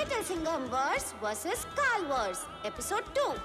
Little Singham Wars vs Kal Wars, Episode 2.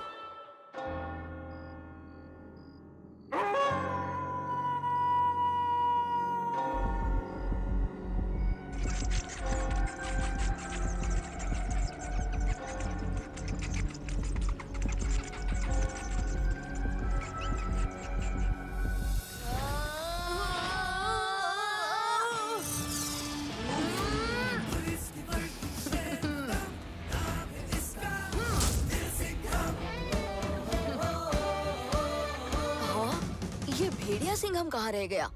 ये भेड़िया सिंघम कहाँ रह गया?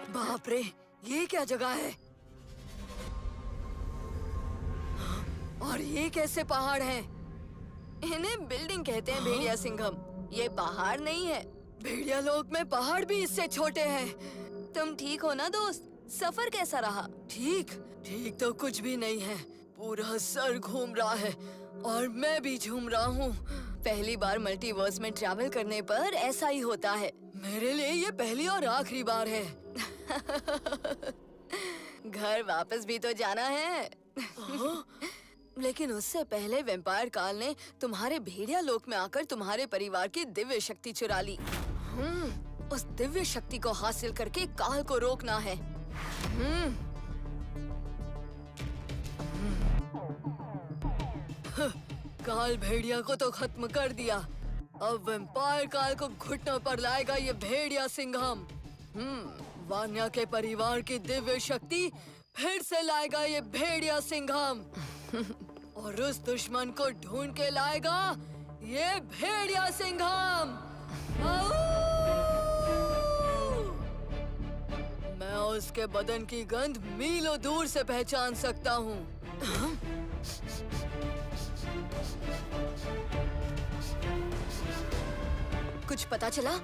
बाप रे, ये क्या जगह है? और ये कैसे पहाड़ हैं? इन्हें बिल्डिंग कहते हैं भेड़िया सिंघम। ये पहाड़ नहीं है। भेड़िया लोक में पहाड़ भी इससे छोटे हैं। तुम ठीक हो ना दोस्त? सफर कैसा रहा? ठीक तो कुछ भी नहीं है। पूरा सर घूम रहा है और मैं भी झूम रहा हूँ। पहली बार मल्टीवर्स में ट्रैवल करने पर ऐसा ही होता है। मेरे लिए ये पहली और आखिरी बार है। घर वापस भी तो जाना है। लेकिन उससे पहले वैम्पायर काल ने तुम्हारे भेड़िया लोक में आकर तुम्हारे परिवार की दिव्य शक्ति चुरा ली। उस दिव्य शक्ति को हासिल करके काल को रोकना है। काल भेड़िया को तो खत्म कर दिया। अब वैम्पायर काल को घुटनों पर लाएगा ये भेड़िया सिंघम। वान्या के परिवार की दिव्य शक्ति फिर से लाएगा ये भेड़िया सिंघम। और उस दुश्मन को ढूंढ के लाएगा ये भेड़िया सिंघम। मैं उसके बदन की गंध मीलों दूर से पहचान सकता हूँ। कुछ पता चला?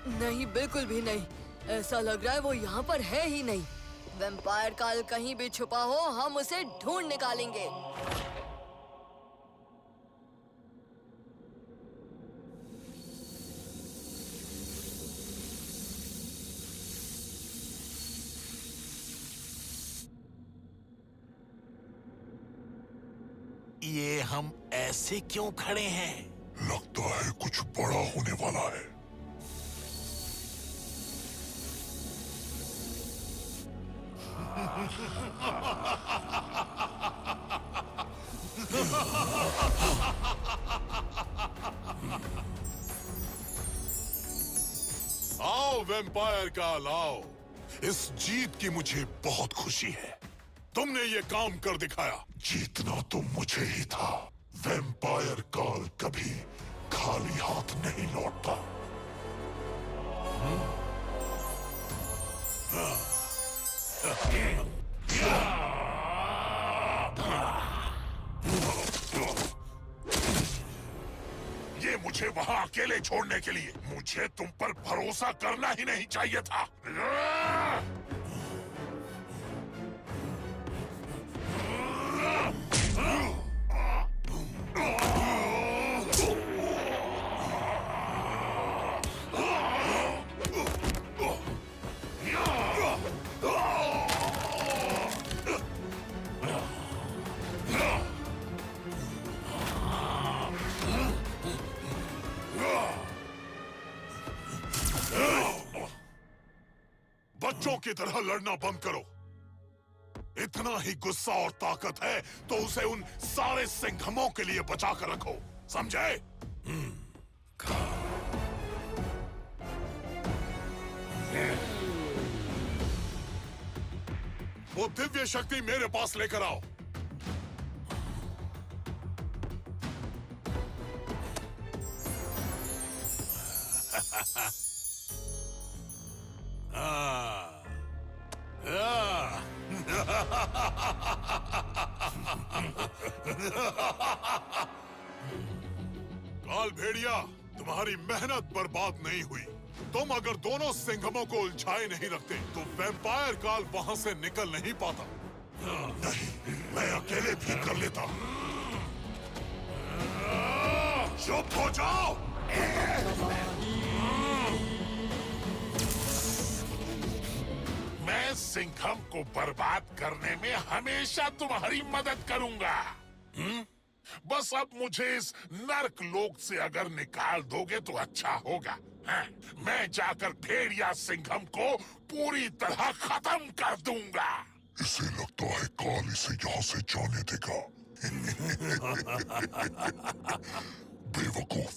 नहीं, बिल्कुल भी नहीं। ऐसा लग रहा है वो यहाँ पर है ही नहीं। वैम्पायर काल कहीं भी छुपा हो, हम उसे ढूंढ निकालेंगे। ये हम ऐसे क्यों खड़े हैं? लगता है कुछ बड़ा होने वाला है। आओ वैम्पायर काल, आओ। इस जीत की मुझे बहुत खुशी है। तुमने ये काम कर दिखाया। जीतना तो मुझे ही था। वैम्पायर काल कभी खाली हाथ नहीं लौटता। ये मुझे वहां अकेले छोड़ने के लिए मुझे तुम पर भरोसा करना ही नहीं चाहिए था। बच्चों की तरह लड़ना बंद करो। इतना ही गुस्सा और ताकत है तो उसे उन सारे सिंघमों के लिए बचा कर रखो, समझे? वो दिव्य शक्ति मेरे पास लेकर आओ। काल भेड़िया, तुम्हारी मेहनत बर्बाद नहीं हुई। तुम अगर दोनों सिंघमों को उलझाए नहीं रखते तो वैम्पायर काल वहां से निकल नहीं पाता। नहीं, मैं अकेले भी कर लेता। चुप हो जाओ। मैं सिंघम को बर्बाद करने में हमेशा तुम्हारी मदद करूंगा। बस अब मुझे इस नर्क लोक से अगर निकाल दोगे तो अच्छा होगा। हाँ, मैं जाकर भेड़िया सिंघम को पूरी तरह खत्म कर दूंगा। इसे लगता है काल इसे यहाँ से जाने देगा। बेवकूफ।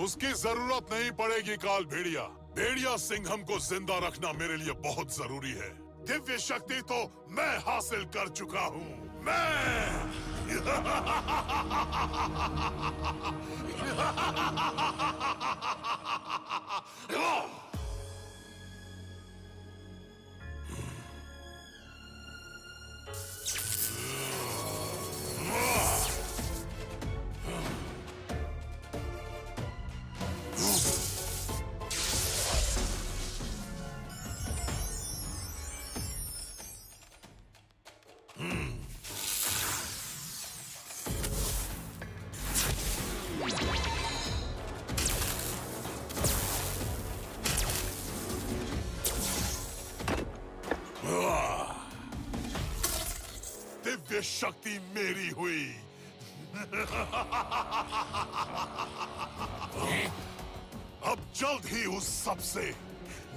उसकी जरूरत नहीं पड़ेगी काल भेड़िया। भेड़िया सिंघम को जिंदा रखना मेरे लिए बहुत जरूरी है। दिव्य शक्ति तो मैं हासिल कर चुका हूँ। मैं दिव्य शक्ति मेरी हुई। अब जल्द ही उस सबसे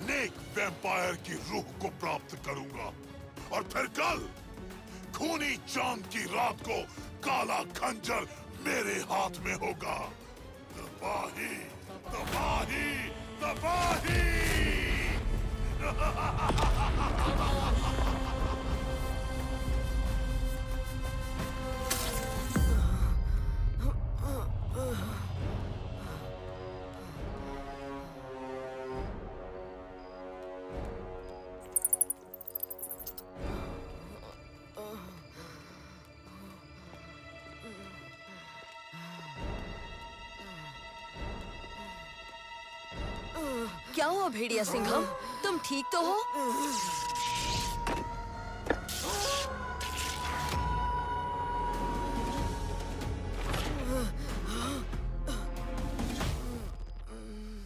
नेक वैम्पायर की रूह को प्राप्त करूंगा और फिर कल खूनी चांद की रात को काला खंजर मेरे हाथ में होगा। तबाही, तबाही, तबाही। क्या हुआ भेड़िया सिंघम? तुम ठीक तो हो?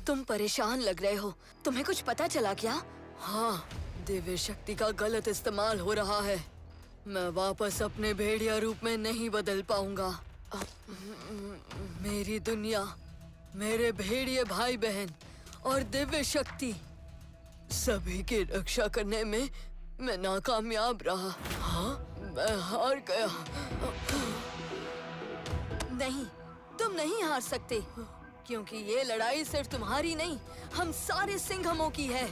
तुम परेशान लग रहे हो। तुम्हें कुछ पता चला क्या? हाँ, दिव्य शक्ति का गलत इस्तेमाल हो रहा है। मैं वापस अपने भेड़िया रूप में नहीं बदल पाऊंगा। मेरी दुनिया, मेरे भेड़िए भाई बहन और दिव्य शक्ति सभी की रक्षा करने में मैं नाकामयाब रहा। हाँ, मैं हार गया। नहीं, तुम नहीं हार सकते, क्योंकि ये लड़ाई सिर्फ तुम्हारी नहीं, हम सारे सिंघमों की है।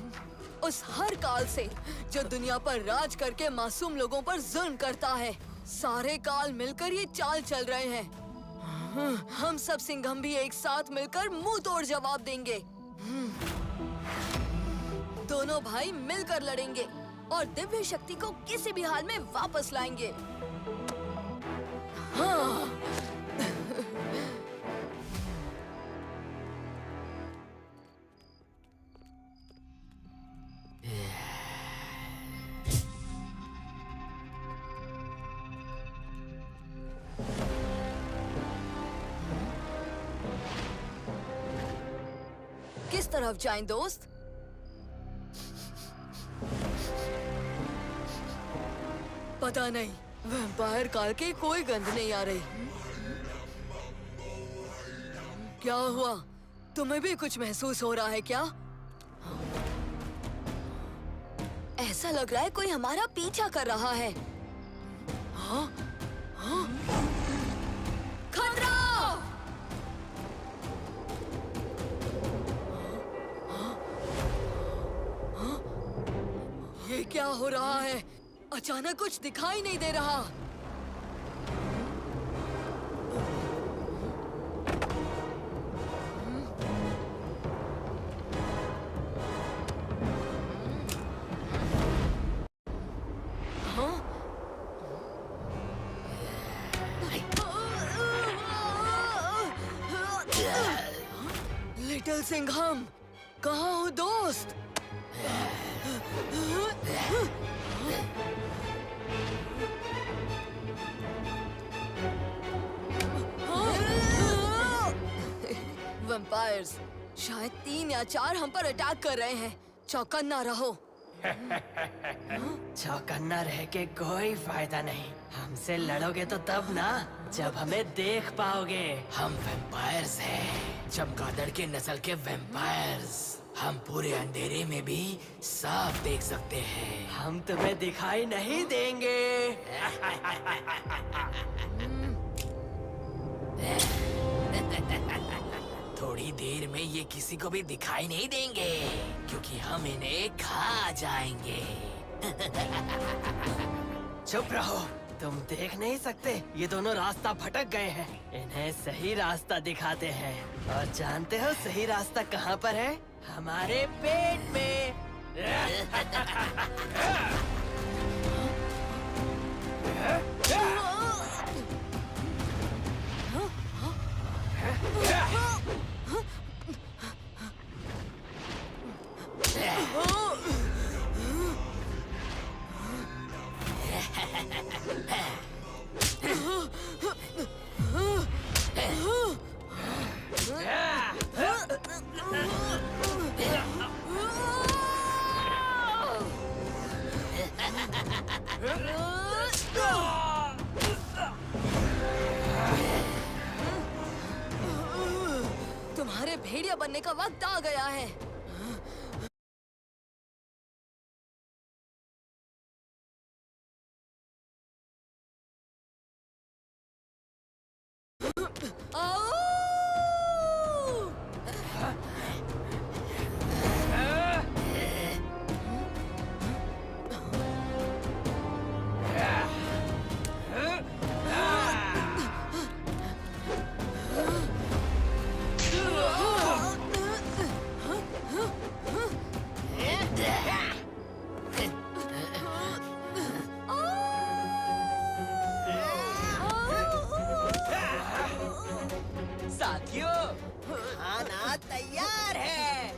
उस हर काल से जो दुनिया पर राज करके मासूम लोगों पर जुल्म करता है। सारे काल मिलकर ये चाल चल रहे हैं। हम सब सिंघम भी एक साथ मिलकर मुंह तोड़ जवाब देंगे। दोनों भाई मिलकर लड़ेंगे और दिव्य शक्ति को किसी भी हाल में वापस लाएंगे। हाँ। किस तरफ जाएं दोस्त? पता नहीं, वैम्पायर काल की कोई गंध नहीं आ रही। क्या हुआ? तुम्हें भी कुछ महसूस हो रहा है क्या? ऐसा लग रहा है कोई हमारा पीछा कर रहा है। हाँ? हाँ? खतरा! ये क्या हो रहा है? अचानक कुछ दिखाई नहीं दे रहा। हाँ? लिटिल सिंघम, कहाँ हो दोस्त? वैम्पायर्स, शायद 3 या 4 हम पर अटैक कर रहे हैं। चौकन्ना रहो। चौकन्ना रह के कोई फायदा नहीं। हमसे लड़ोगे तो तब ना, जब हमें देख पाओगे। हम वैम्पायर्स हैं, चमगादड़ के नस्ल के वैम्पायर्स। हम पूरे अंधेरे में भी साफ देख सकते हैं। हम तुम्हें दिखाई नहीं देंगे। थोड़ी देर में ये किसी को भी दिखाई नहीं देंगे, क्योंकि हम इन्हें खा जाएंगे। चुप रहो, तुम देख नहीं सकते। ये दोनों रास्ता भटक गए हैं। इन्हें सही रास्ता दिखाते हैं। और जानते हो सही रास्ता कहाँ पर है? हमारे पेट में। तुम्हारे भेड़िया बनने का वक्त आ गया है। साथियों, खाना तैयार है।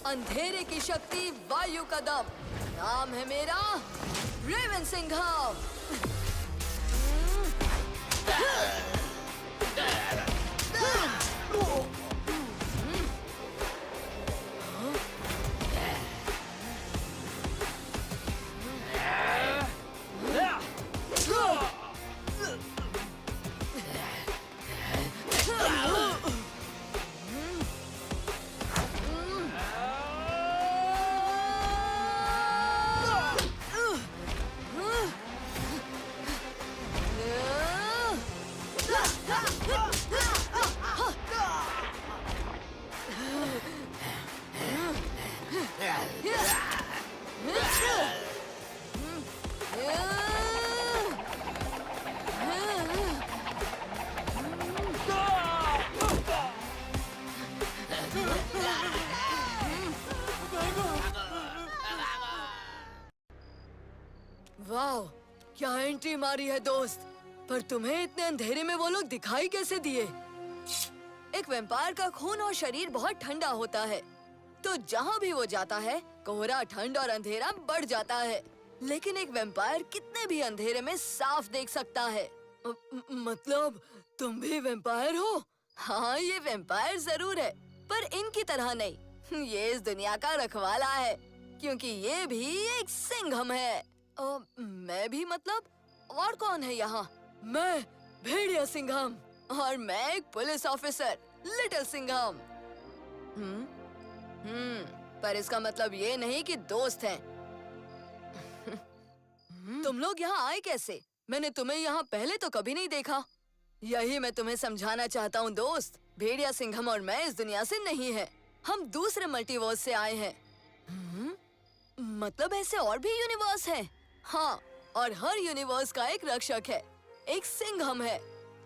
अंधेरे की शक्ति, वायु का दम। नाम है मेरा रेवन सिंघम। वाह, क्या एंट्री मारी है दोस्त। पर तुम्हें इतने अंधेरे में वो लोग दिखाई कैसे दिए? एक वैम्पायर का खून और शरीर बहुत ठंडा होता है, तो जहाँ भी वो जाता है कोहरा, ठंड और अंधेरा बढ़ जाता है। लेकिन एक वैम्पायर कितने भी अंधेरे में साफ देख सकता है। मतलब तुम भी वैम्पायर हो? हाँ, ये वैम्पायर जरूर है, पर इनकी तरह नहीं। ये इस दुनिया का रखवाला है, क्योंकि ये भी एक सिंघम है। मैं भी मतलब? और कौन है यहाँ? मैं भेड़िया सिंघम, और मैं एक पुलिस ऑफिसर, लिटिल सिंघम। पर इसका मतलब ये नहीं कि दोस्त हैं। तुम लोग यहाँ आए कैसे? मैंने तुम्हें यहाँ पहले तो कभी नहीं देखा। यही मैं तुम्हें समझाना चाहता हूँ दोस्त। भेड़िया सिंघम और मैं इस दुनिया से नहीं है। हम दूसरे मल्टीवर्स से आए हैं। मतलब ऐसे और भी यूनिवर्स हैं? हाँ, और हर यूनिवर्स का एक रक्षक है, एक सिंघम है।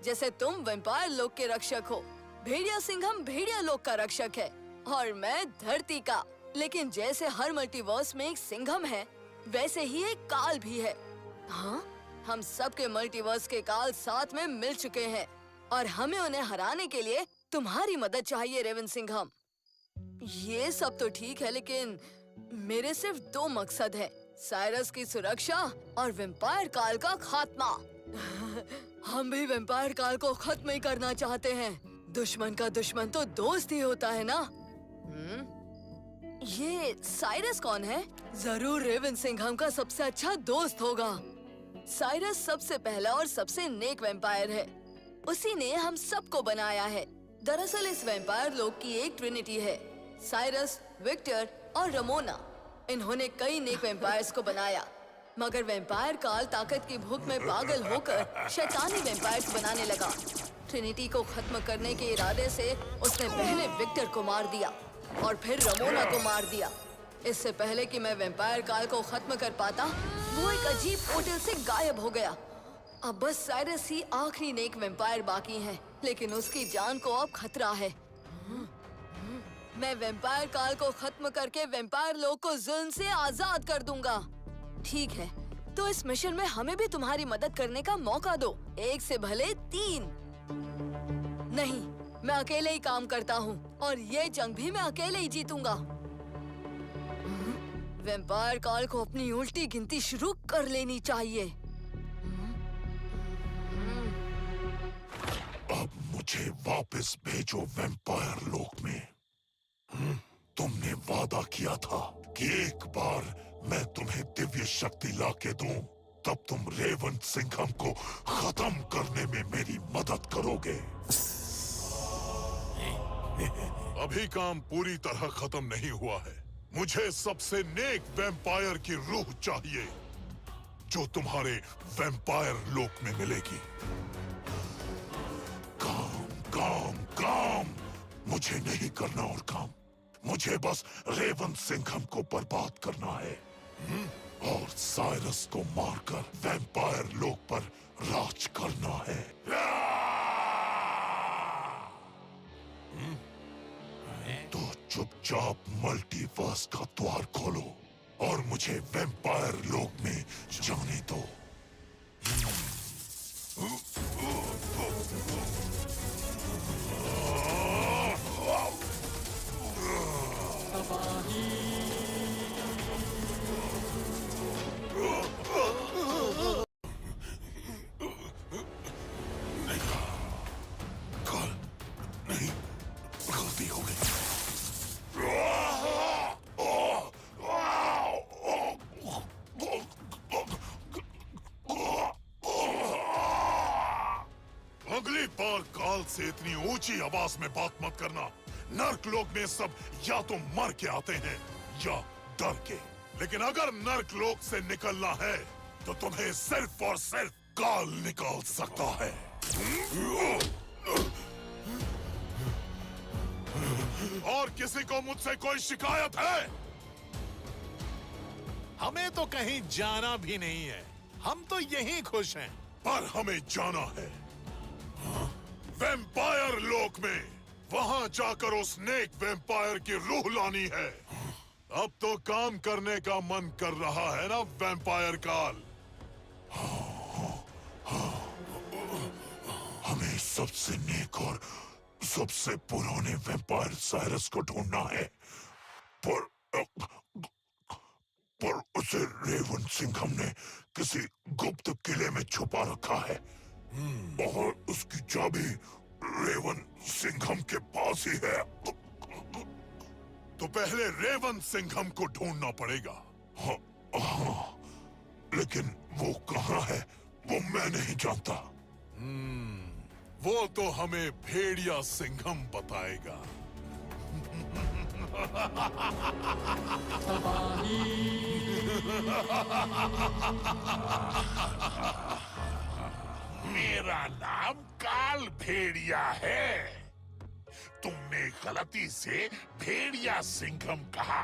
जैसे तुम वैम्पायर लोक के रक्षक हो, भेड़िया सिंघम भेड़िया लोक का रक्षक है, और मैं धरती का, लेकिन जैसे हर मल्टीवर्स में एक सिंघम है, वैसे ही एक काल भी है। हाँ, हम सबके मल्टीवर्स के काल साथ में मिल चुके हैं और हमें उन्हें हराने के लिए तुम्हारी मदद चाहिए रेवन सिंघम। ये सब तो ठीक है, लेकिन मेरे सिर्फ 2 मकसद हैं, साइरस की सुरक्षा और वेम्पायर काल का खात्मा। हम भी वेम्पायर काल को खत्म ही करना चाहते हैं। दुश्मन का दुश्मन तो दोस्त ही होता है ना? ये साइरस कौन है? जरूर रेवन सिंघम का सबसे अच्छा दोस्त होगा। साइरस सबसे पहला और सबसे नेक वेम्पायर है। उसी ने हम सबको बनाया है। दरअसल इस वेम्पायर लोग की एक ट्रिनिटी है, साइरस, विक्टर और रमोना। इन्होंने कई नेक वेम्पायर्स को बनाया, मगर वेम्पायर काल ताकत की भूख में पागल होकर शैतानी वेम्पायर्स बनाने लगा। ट्रिनिटी को खत्म करने के इरादे से उसने पहले विक्टर को मार दिया और फिर रमोना को मार दिया। इससे पहले कि मैं वेम्पायर काल को खत्म कर पाता, वो एक अजीब पोर्टल से गायब हो गया। अब बस साइरस ही आखिरी नेक वेम्पायर बाकी है, लेकिन उसकी जान को अब खतरा है। मैं वेम्पायर काल को खत्म करके वेम्पायर लोग को जुल्म से आजाद कर दूंगा। ठीक है, तो इस मिशन में हमें भी तुम्हारी मदद करने का मौका दो। 1 से भले 3। नहीं, मैं अकेले ही काम करता हूँ और ये जंग भी मैं अकेले ही जीतूंगा। वेम्पायर काल को अपनी उल्टी गिनती शुरू कर लेनी चाहिए। अब मुझे वापस भेजो वेम्पायर लोक में। तुमने वादा किया था कि एक बार मैं तुम्हें दिव्य शक्ति लाके दूं, तब तुम रेवन सिंघम को खत्म करने में मेरी मदद करोगे। अभी काम पूरी तरह खत्म नहीं हुआ है। मुझे सबसे नेक वैम्पायर की रूह चाहिए, जो तुम्हारे वैम्पायर लोक में मिलेगी। काम काम काम, मुझे नहीं करना और काम। मुझे बस रेवन सिंघम को बर्बाद करना है और साइरस को मारकर वैम्पायर लोक पर राज करना है। तो चुपचाप मल्टीवर्स का द्वार खोलो और मुझे वैम्पायर लोक में जाने दो। गलती हो गई। अगली बार काल से इतनी ऊंची आवाज में बात मत करना। नर्क लोक में सब या तो मर के आते हैं या डर के, लेकिन अगर नर्क लोक से निकलना है तो तुम्हें सिर्फ और सिर्फ काल निकाल सकता है। और किसी को मुझसे कोई शिकायत है? हमें तो कहीं जाना भी नहीं है, हम तो यहीं खुश हैं। पर हमें जाना है वैम्पायर लोक में। वहां जाकर उस नेक वैम्पायर की रूह लानी है। अब तो काम करने का मन कर रहा है ना वैम्पायर काल? हमें सबसे नेक और सबसे पुराने वैम्पायर साइरस को ढूंढना है, पर उसे रेवन सिंघम ने किसी गुप्त किले में छुपा रखा है और उसकी चाबी रेवन सिंघम के पास ही है। तो पहले रेवन सिंघम को ढूंढना पड़ेगा। हाँ, लेकिन वो कहाँ है वो मैं नहीं जानता। वो तो हमें भेड़िया सिंघम बताएगा। मेरा नाम काल भेड़िया है। तुमने गलती से भेड़िया सिंघम कहा,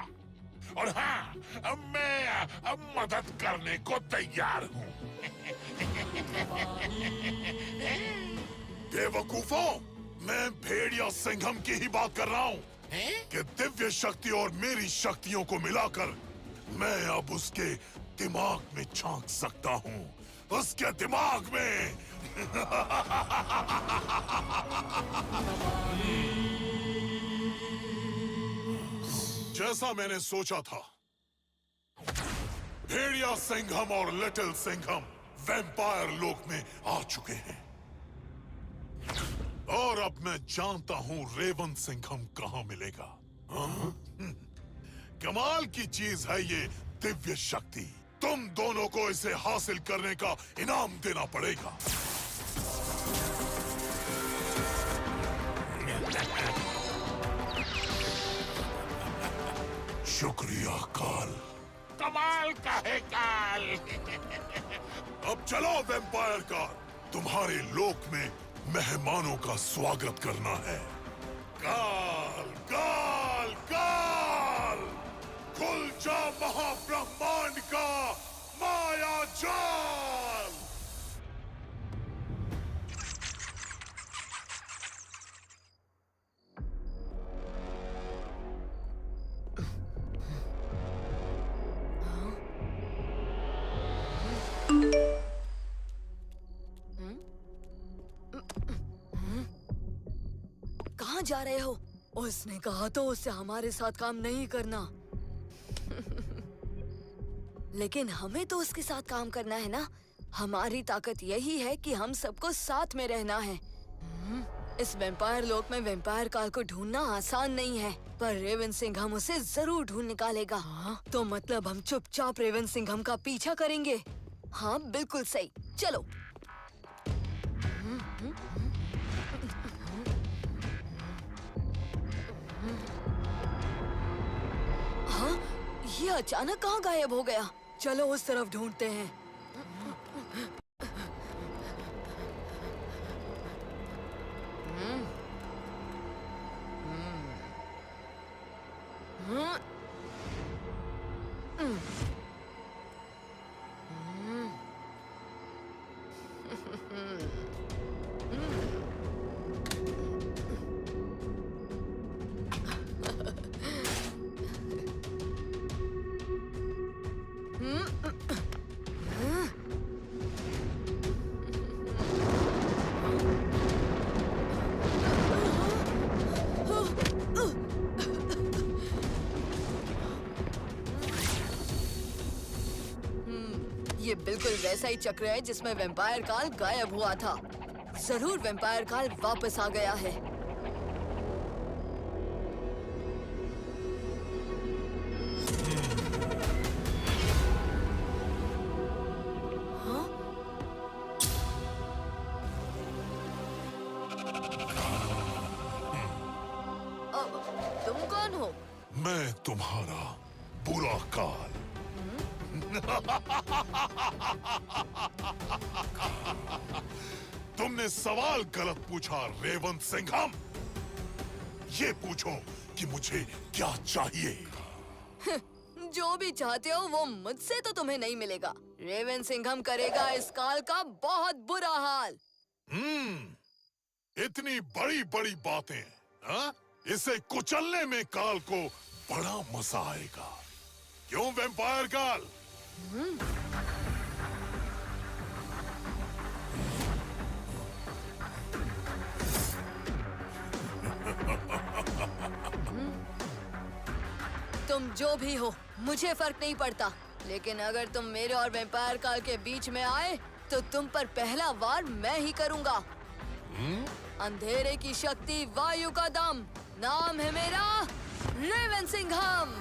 और हाँ, अब मैं मदद करने को तैयार हूँ। बेवकूफों, मैं भेड़िया सिंघम की ही बात कर रहा हूँ। कि दिव्य शक्ति और मेरी शक्तियों को मिलाकर मैं अब उसके दिमाग में झांक सकता हूँ। उसके दिमाग में। जैसा मैंने सोचा था, भेड़िया सिंघम और लिटिल सिंघम वैम्पायर लोक में आ चुके हैं और अब मैं जानता हूं रेवन सिंघम कहां मिलेगा। हाँ? कमाल की चीज है ये दिव्य शक्ति। तुम दोनों को इसे हासिल करने का इनाम देना पड़ेगा। शुक्रिया काल। कमाल का है काल। अब चलो वैम्पायर काल, तुम्हारे लोक में मेहमानों का स्वागत करना है। काल काल काल, खुल जा महाब्रह्मांड का माया जाल। कहाँ जा रहे हो? उसने कहा तो उससे हमारे साथ काम नहीं करना। लेकिन हमें तो उसके साथ काम करना है ना। हमारी ताकत यही है कि हम सबको साथ में रहना है। इस वैम्पायर लोक में वैम्पायर काल को ढूंढना आसान नहीं है, पर रेवन सिंघम उसे जरूर ढूंढ निकालेगा। तो मतलब हम चुपचाप रेवन सिंघम का पीछा करेंगे। हाँ बिल्कुल सही, चलो। हाँ, ये अचानक कहाँ गायब हो गया? चलो उस तरफ ढूंढते हैं। ये बिल्कुल वैसा ही चक्र है जिसमें वैम्पायर काल गायब हुआ था। जरूर वैम्पायर काल वापस आ गया है। हाँ? तुम कौन हो? मैं तुम्हारा बुरा काल। तुमने सवाल गलत पूछा रेवन सिंघम। ये पूछो कि मुझे क्या चाहिए। जो भी चाहते हो वो मुझसे तो तुम्हें नहीं मिलेगा। रेवन सिंघम करेगा इस काल का बहुत बुरा हाल। इतनी बड़ी बड़ी बातें, हाँ? इसे कुचलने में काल को बड़ा मजा आएगा। क्यों वैम्पायर काल? तुम जो भी हो मुझे फर्क नहीं पड़ता, लेकिन अगर तुम मेरे और वैम्पायर काल के बीच में आए तो तुम पर पहला वार मैं ही करूंगा। अंधेरे की शक्ति, वायु का दम, नाम है मेरा रेवन सिंघम।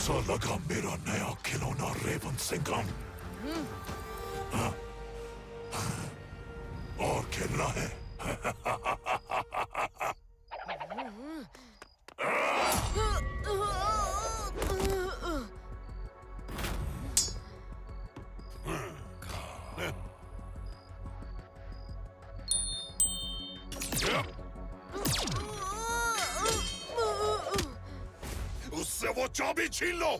कैसा लगा मेरा नया खिलौना रेवन सिंघम? हाँ? और खेलना है? उससे वो चाबी छीन लो।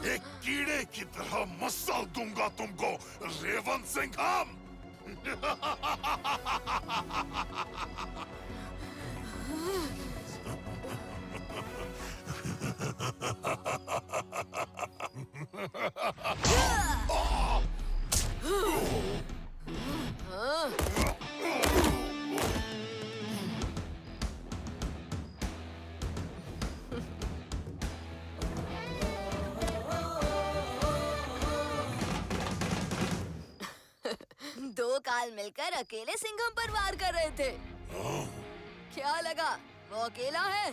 एक कीड़े की तरह मसल दूंगा तुमको रेवन सिंघम। दो काल मिलकर अकेले सिंघम पर वार कर रहे थे। क्या लगा वो अकेला है?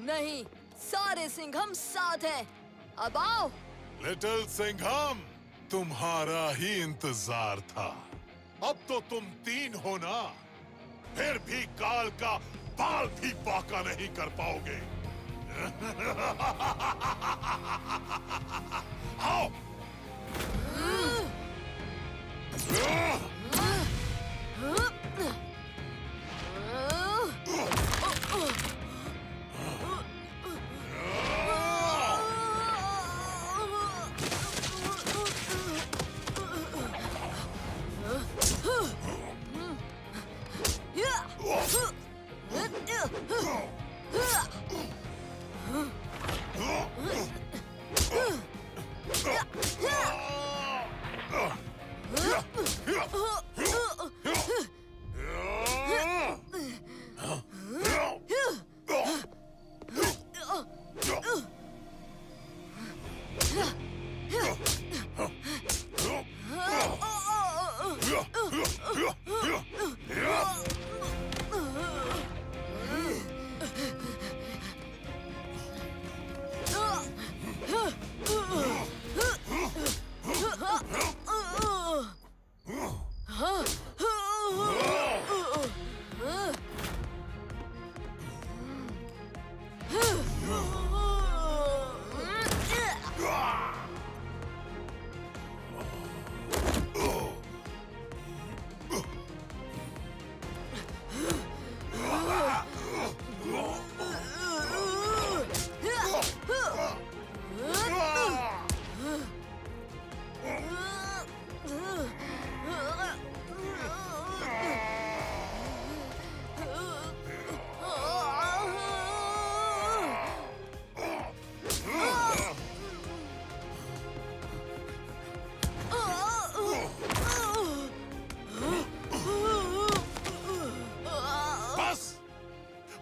नहीं, सारे सिंघम साथ हैं। अब आओ। लिटिल सिंघम, तुम्हारा ही इंतजार था। अब तो तुम 3 हो ना, फिर भी काल का बाल भी बाका नहीं कर पाओगे। आओ।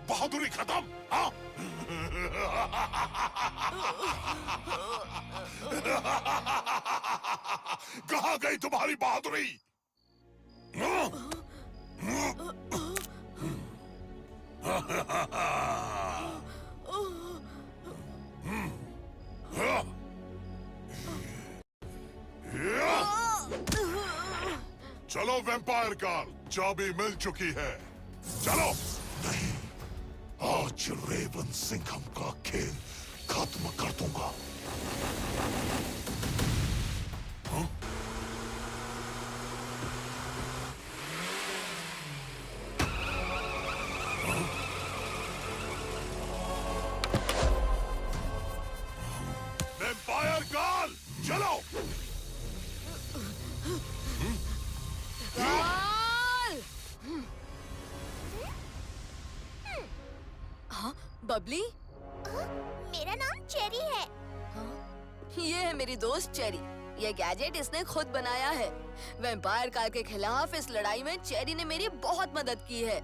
बहादुरी खत्म। हाँ? कहाँ गई तुम्हारी बहादुरी? चलो वैम्पायर गर्ल, चाबी मिल चुकी है। चलो। नहीं, आज रेवन सिंघम का खेल खत्म कर दूंगा। हाँ? Vampire girl, Babli? मेरा नाम चेरी है। ये है मेरी दोस्त चेरी। ये गैजेट इसने खुद बनाया है। वैम्पायर काल के खिलाफ इस लड़ाई में चेरी ने मेरी बहुत मदद की है।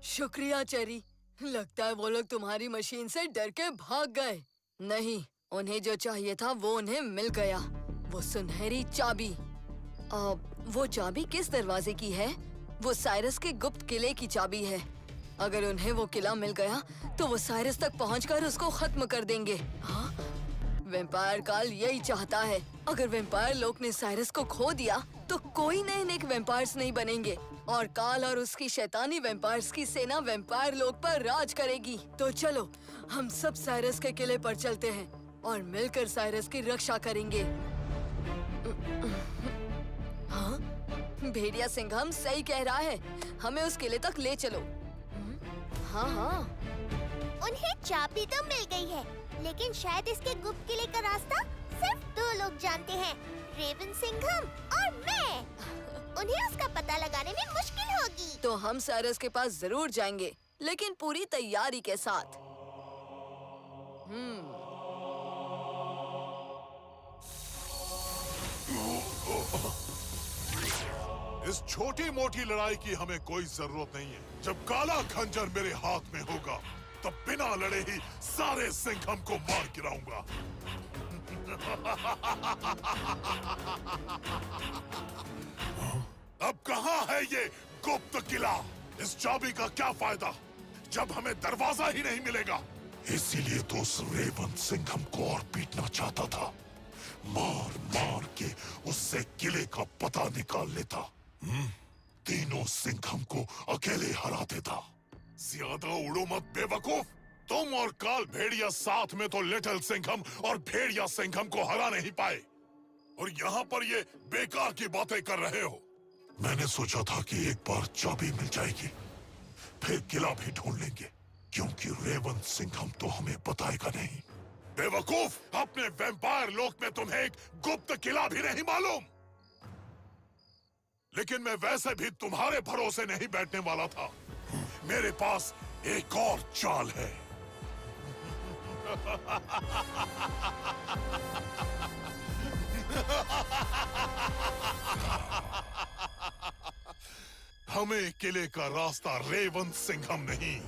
शुक्रिया चेरी। लगता है वो लोग तुम्हारी मशीन से डर के भाग गए। नहीं, उन्हें जो चाहिए था वो उन्हें मिल गया। वो सुनहरी चाबी। वो चाबी किस दरवाजे की है? वो साइरस के गुप्त किले की चाबी है। अगर उन्हें वो किला मिल गया तो वो साइरस तक पहुंचकर उसको खत्म कर देंगे। हाँ? वैम्पायर काल यही चाहता है। अगर वैम्पायर लोग ने साइरस को खो दिया तो कोई नए नेक वैम्पायर्स नहीं बनेंगे और काल और उसकी शैतानी वैम्पायर्स की सेना वैम्पायर लोग पर राज करेगी। तो चलो हम सब साइरस के किले पर चलते हैं और मिलकर साइरस की रक्षा करेंगे। हाँ? भेड़िया सिंघम सही कह रहा है। हमें उस किले तक ले चलो। हाँ हाँ। उन्हें चाबी तो मिल गई है, लेकिन शायद इसके गुप्त किले का रास्ता सिर्फ 2 लोग जानते हैं, रेवन सिंघम और मैं। उन्हें उसका पता लगाने में मुश्किल होगी। तो हम साइरस के पास जरूर जाएंगे, लेकिन पूरी तैयारी के साथ। इस छोटी मोटी लड़ाई की हमें कोई जरूरत नहीं है। जब काला खंजर मेरे हाथ में होगा तब बिना लड़े ही सारे सिंघम को मार गिराऊंगा। अब कहाँ है ये गुप्त किला? इस चाबी का क्या फायदा जब हमें दरवाजा ही नहीं मिलेगा? इसीलिए तो उस रेवन सिंघम को और पीटना चाहता था। मार मार के उससे किले का पता निकाल लेता। तीनों सिंघम को अकेले हरा देता। ज्यादा उड़ो मत बेवकूफ। तुम और काल भेड़िया साथ में तो लिटिल सिंघम और भेड़िया सिंघम को हरा नहीं पाए, और यहाँ पर ये बेकार की बातें कर रहे हो। मैंने सोचा था कि एक बार चाबी मिल जाएगी, फिर किला भी ढूंढ लेंगे, क्योंकि रेवन सिंघम तो हमें बताएगा नहीं। बेवकूफ, अपने वैम्पायर लोक में तुम्हें एक गुप्त किला भी नहीं मालूम। लेकिन मैं वैसे भी तुम्हारे भरोसे नहीं बैठने वाला था। मेरे पास एक और चाल है। हमें किले का रास्ता रेवन सिंघम नहीं,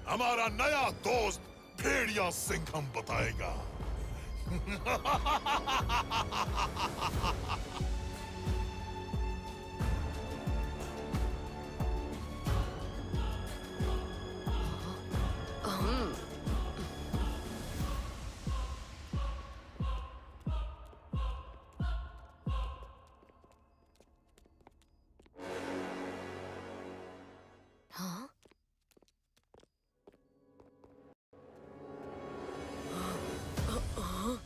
हमारा नया दोस्त भेड़िया सिंघम बताएगा।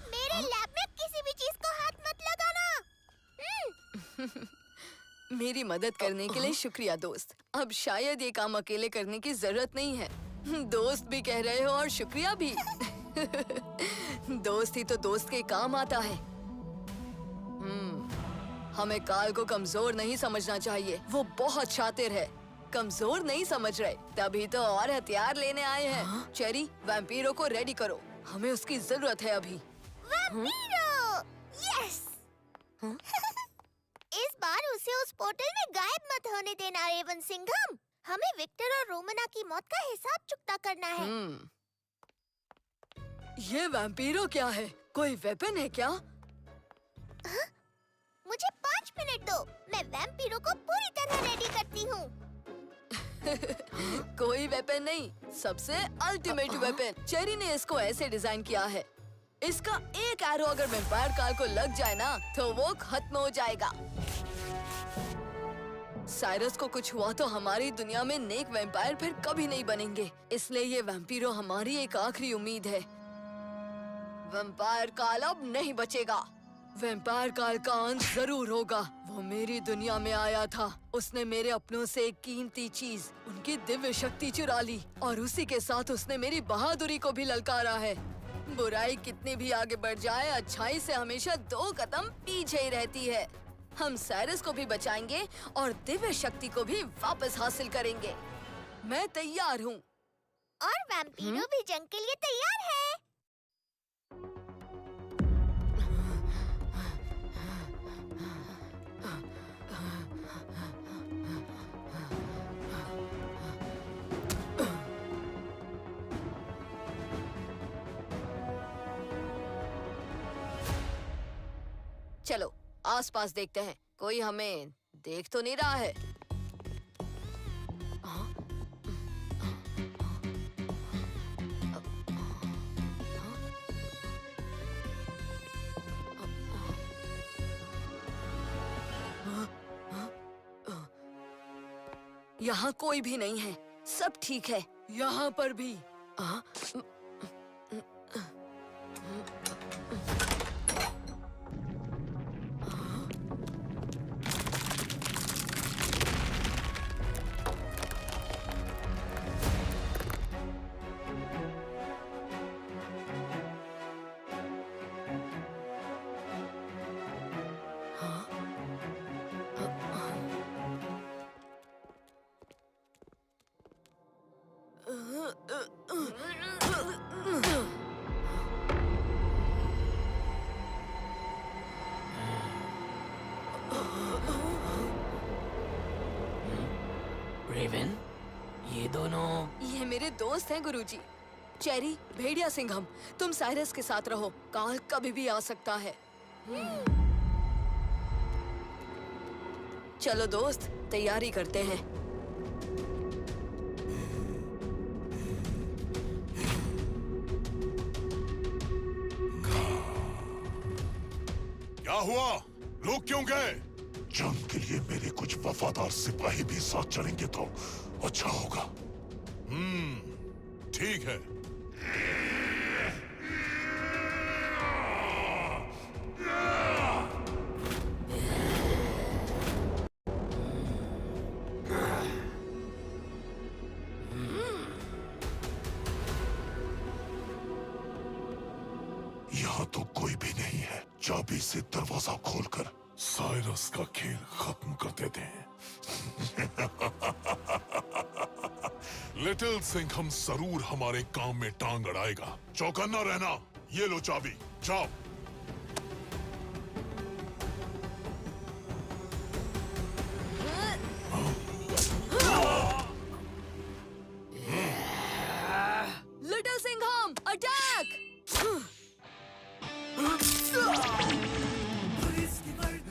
मेरे लैब में किसी भी चीज को हाथ मत लगाना। मेरी मदद करने के लिए शुक्रिया दोस्त। अब शायद ये काम अकेले करने की जरूरत नहीं है। दोस्त भी कह रहे हो और शुक्रिया भी। दोस्त ही तो दोस्त के काम आता है। हमें काल को कमजोर नहीं समझना चाहिए। वो बहुत शातिर है। कमजोर नहीं समझ रहे, तभी तो और हथियार लेने आए हैं। चेरी, वैम्पीरो को रेडी करो, हमें उसकी जरूरत है अभी। वैम्पीरो! यस! इस बार उसे उस पोर्टल में गायब मत होने देना रेवन सिंघम। हमें विक्टर और रोमना की मौत का हिसाब चुकता करना है। ये वैम्पीरो क्या है? कोई वेपन है क्या? मुझे 5 मिनट दो, मैं वैम्पीरो को पूरी तरह रेडी करती हूँ। कोई वेपन नहीं, सबसे अल्टीमेट वेपन। चेरी ने इसको ऐसे डिजाइन किया है, इसका एक एरो अगर वैम्पायर काल को लग जाए ना तो वो खत्म हो जाएगा। साइरस को कुछ हुआ तो हमारी दुनिया में नेक वैम्पायर फिर कभी नहीं बनेंगे। इसलिए ये वैम्पीरो हमारी एक आखिरी उम्मीद है। वैम्पायर काल अब नहीं बचेगा। वैम्पायर काल का अंत जरूर होगा। वो मेरी दुनिया में आया था, उसने मेरे अपनों से एक कीमती चीज, उनकी दिव्य शक्ति चुरा ली, और उसी के साथ उसने मेरी बहादुरी को भी ललकारा है। बुराई कितनी भी आगे बढ़ जाए, अच्छाई से हमेशा 2 कदम पीछे ही रहती है। हम साइरस को भी बचाएंगे और दिव्य शक्ति को भी वापस हासिल करेंगे। मैं तैयार हूँ। और वैम्पीरो भी जंग के लिए तैयार है। चलो आसपास देखते हैं, कोई हमें देख तो नहीं रहा है। यहाँ कोई भी नहीं है, सब ठीक है। यहाँ पर भी रेवन, ये दोनों ये मेरे दोस्त हैं गुरुजी। चेरी, भेड़िया सिंघम, तुम साइरस के साथ रहो, काल कभी भी आ सकता है। चलो दोस्त, तैयारी करते हैं। क्या हुआ? लोग क्यों गए? जंग के लिए मेरे कुछ वफादार सिपाही भी साथ चलेंगे तो अच्छा होगा। ठीक है। यहाँ तो कोई भी नहीं है। चाबी से दरवाजा खोलकर साइरस का खेल खत्म कर देते हैं। लिटिल सिंघम जरूर हमारे काम में टांग अड़ाएगा। चौकन्ना रहना। ये लो चाबी, जाओ। Little Singham, attack!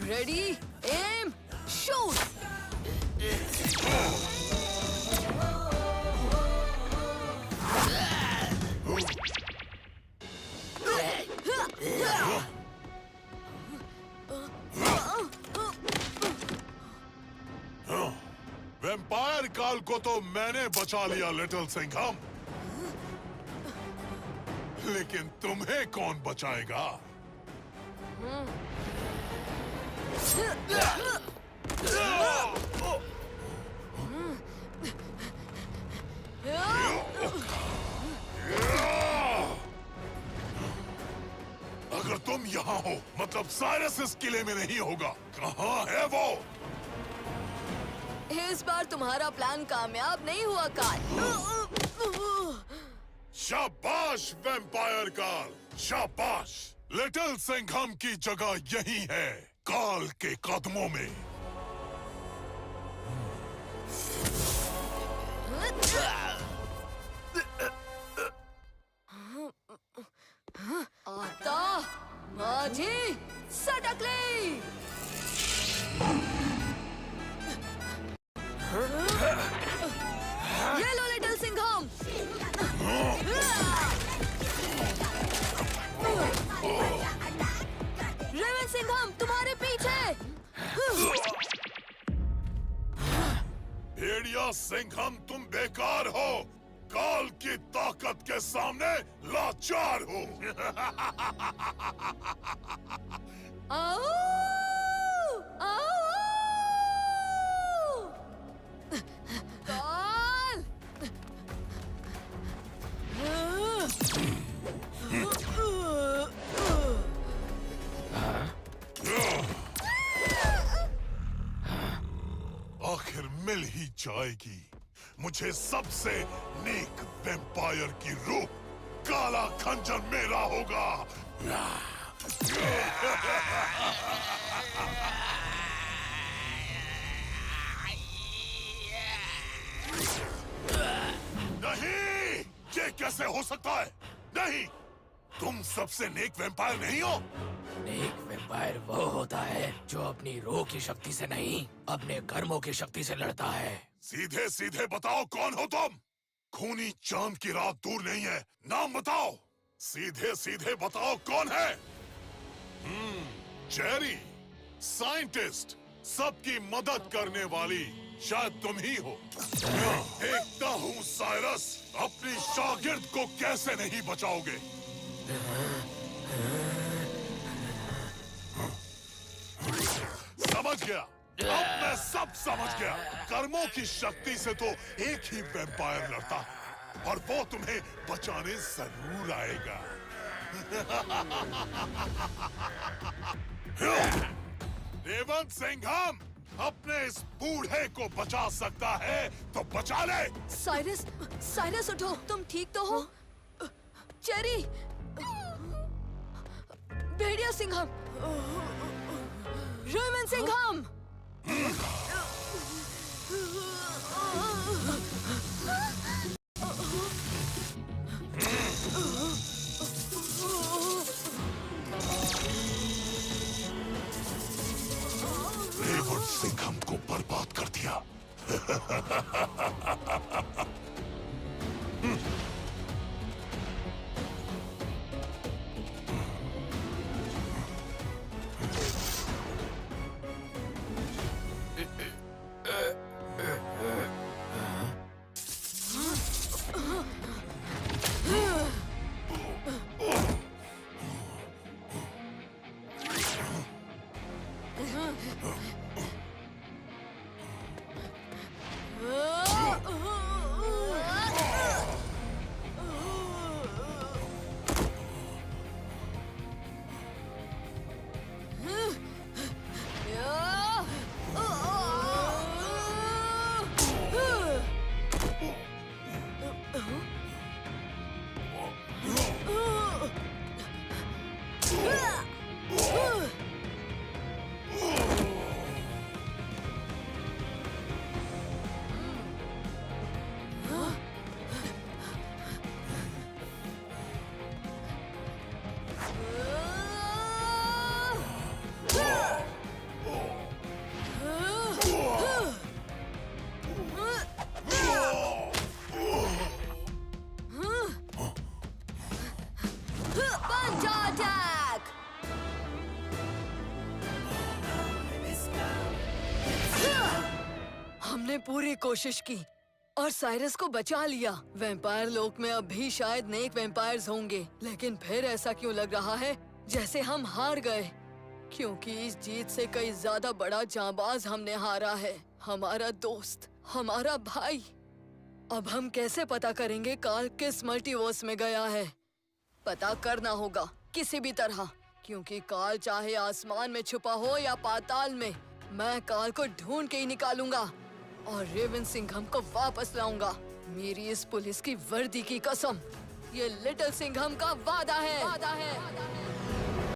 Ready, aim, shoot! Vampire काल को तो मैंने बचा लिया लिटिल सिंघम, लेकिन तुम्हें कौन बचाएगा? अगर तुम यहाँ हो, मतलब साइरस इस किले में नहीं होगा। कहाँ है वो? इस बार तुम्हारा प्लान कामयाब नहीं हुआ काल। शाबाश वैम्पायर काल, शाबाश। लिटिल सिंघम की जगह यही है, काल के कदमों में। आता माझी सटकली। ये लो लिटिल सिंघम। रेवन सिंघम तुम्हारे पीछे। भेड़िया सिंघम तुम बेकार हो, काल की ताकत के सामने लाचार हो। आओ, आओ, काल! आखिर मिल ही जाएगी। मुझे सबसे नेक वैम्पायर की रूह काला खंजर मेरा होगा। नहीं, ये कैसे हो सकता है? नहीं, तुम सबसे नेक वैम्पायर नहीं हो। नेक वैम्पायर वो होता है जो अपनी रूह की शक्ति से नहीं, अपने कर्मों की शक्ति से लड़ता है। सीधे सीधे बताओ कौन हो तुम? खूनी चांद की रात दूर नहीं है, नाम बताओ। सीधे सीधे बताओ कौन है? जेरी, साइंटिस्ट, सबकी मदद करने वाली शायद तुम ही हो। मैं देखता हूँ साइरस, अपनी शागिर्द को कैसे नहीं बचाओगे। समझ गया, अब मैं सब समझ गया। कर्मों की शक्ति से तो एक ही वैम्पायर लड़ता है और वो तुम्हें बचाने जरूर आएगा। रेवंत सिंघम अपने इस बूढ़े को बचा सकता है तो बचा ले। साइरस, साइरस उठो, तुम ठीक तो हो? चेरी, भेड़िया सिंघम, रेवंत सिंघम। रेवंत सिंघम को बर्बाद कर दिया। हमने पूरी कोशिश की और साइरस को बचा लिया। वैम्पायर लोक में अब भी शायद नेक वैम्पायर्स होंगे, लेकिन फिर ऐसा क्यों लग रहा है जैसे हम हार गए? क्योंकि इस जीत से कई ज्यादा बड़ा जांबाज हमने हारा है, हमारा दोस्त, हमारा भाई। अब हम कैसे पता करेंगे काल किस मल्टीवर्स में गया है? पता करना होगा किसी भी तरह, क्योंकि काल चाहे आसमान में छुपा हो या पाताल में, मैं काल को ढूंढ के ही निकालूंगा और रेवंत सिंघम को वापस लाऊंगा। मेरी इस पुलिस की वर्दी की कसम, ये लिटिल सिंघम का वादा है।